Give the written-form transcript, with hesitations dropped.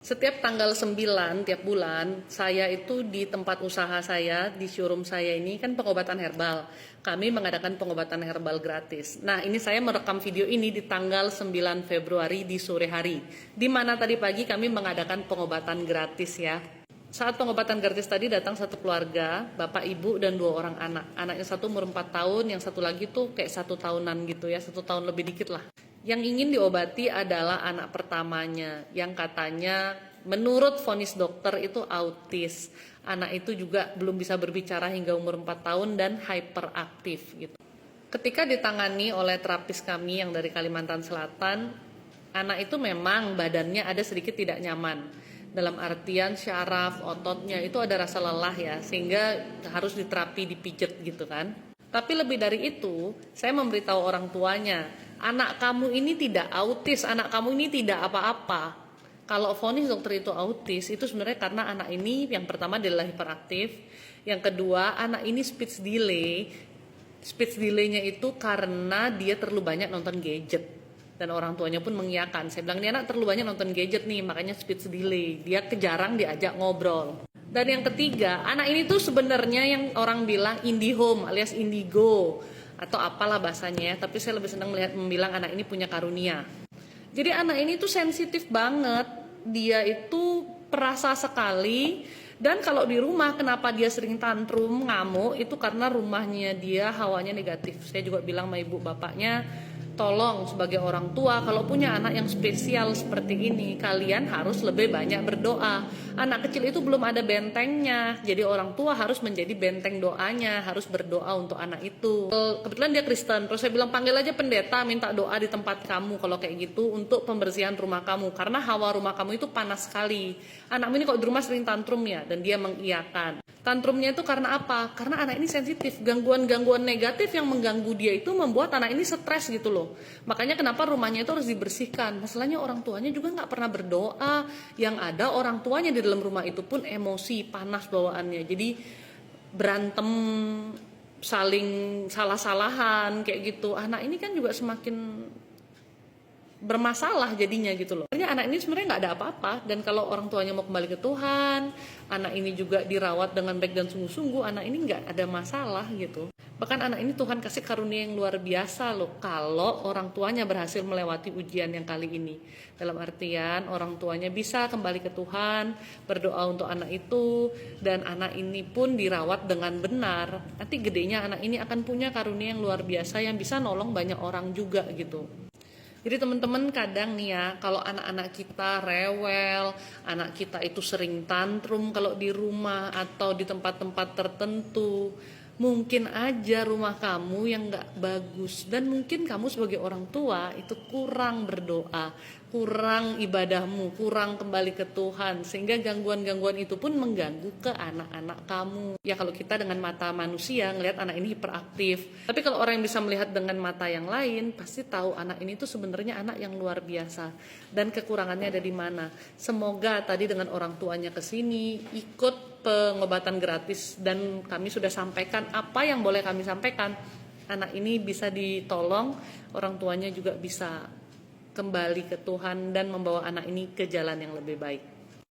Setiap tanggal 9 tiap bulan, saya itu di tempat usaha saya, di showroom saya ini kan pengobatan herbal. Kami mengadakan pengobatan herbal gratis. Nah, ini saya merekam video ini di tanggal 9 Februari di sore hari. Di mana tadi pagi kami mengadakan pengobatan gratis ya. Saat pengobatan gratis tadi datang satu keluarga, bapak, ibu, dan 2 orang anak. Anaknya satu umur 4 tahun, yang satu lagi tuh kayak 1 tahunan gitu ya, 1 tahun lebih dikit lah. Yang ingin diobati adalah anak pertamanya yang katanya menurut vonis dokter itu autis. Anak itu juga belum bisa berbicara hingga umur 4 tahun dan hyperaktif gitu. Ketika ditangani oleh terapis kami yang dari Kalimantan Selatan, anak itu memang badannya ada sedikit tidak nyaman. Dalam artian syaraf, ototnya itu ada rasa lelah ya, sehingga harus diterapi, dipijet gitu kan. Tapi lebih dari itu, saya memberitahu orang tuanya, anak kamu ini tidak autis, anak kamu ini tidak apa-apa. Kalau vonis dokter itu autis, itu sebenarnya karena anak ini yang pertama adalah hiperaktif, yang kedua anak ini speech delay. Speech delay-nya itu karena dia terlalu banyak nonton gadget. Dan orang tuanya pun mengiyakan. Saya bilang, ini anak terlalu banyak nonton gadget nih, makanya speech delay. Dia jarang diajak ngobrol. Dan yang ketiga, anak ini tuh sebenarnya yang orang bilang IndiHome alias indigo atau apalah bahasanya ya, tapi saya lebih senang membilang anak ini punya karunia. Jadi anak ini tuh sensitif banget, dia itu perasa sekali, dan kalau di rumah kenapa dia sering tantrum, ngamuk, itu karena rumahnya dia hawanya negatif. Saya juga bilang sama ibu bapaknya, tolong sebagai orang tua kalau punya anak yang spesial seperti ini, kalian harus lebih banyak berdoa. Anak kecil itu belum ada bentengnya, jadi orang tua harus menjadi benteng doanya, harus berdoa untuk anak itu. Kebetulan dia Kristen, terus saya bilang panggil aja pendeta, minta doa di tempat kamu kalau kayak gitu untuk pembersihan rumah kamu, karena hawa rumah kamu itu panas sekali. Anakmu ini kok di rumah sering tantrum ya, dan dia mengiyakan. Tantrumnya itu karena apa? Karena anak ini sensitif, gangguan-gangguan negatif yang mengganggu dia itu membuat anak ini stres gitu loh. Makanya kenapa rumahnya itu harus dibersihkan. Masalahnya orang tuanya juga nggak pernah berdoa. Yang ada orang tuanya di dalam rumah itu pun emosi, panas bawaannya. Jadi berantem, saling salah-salahan kayak gitu. Anak ini kan juga semakin bermasalah jadinya gitu loh. Sebenarnya anak ini sebenarnya nggak ada apa-apa, dan kalau orang tuanya mau kembali ke Tuhan, anak ini juga dirawat dengan baik dan sungguh-sungguh, anak ini nggak ada masalah gitu. Bahkan anak ini Tuhan kasih karunia yang luar biasa loh kalau orang tuanya berhasil melewati ujian yang kali ini. Dalam artian orang tuanya bisa kembali ke Tuhan, berdoa untuk anak itu, dan anak ini pun dirawat dengan benar. Nanti gedenya anak ini akan punya karunia yang luar biasa yang bisa nolong banyak orang juga gitu. Jadi teman-teman kadang nih ya, kalau anak-anak kita rewel, anak kita itu sering tantrum kalau di rumah atau di tempat-tempat tertentu, mungkin aja rumah kamu yang gak bagus, dan mungkin kamu sebagai orang tua itu kurang berdoa, kurang ibadahmu, kurang kembali ke Tuhan, sehingga gangguan-gangguan itu pun mengganggu ke anak-anak kamu. Ya kalau kita dengan mata manusia ngelihat anak ini hiperaktif, tapi kalau orang yang bisa melihat dengan mata yang lain pasti tahu anak ini tuh sebenarnya anak yang luar biasa dan kekurangannya ada di mana. Semoga tadi dengan orang tuanya ke sini ikut pengobatan gratis, dan kami sudah sampaikan apa yang boleh kami sampaikan. Anak ini bisa ditolong, orang tuanya juga bisa kembali ke Tuhan dan membawa anak ini ke jalan yang lebih baik.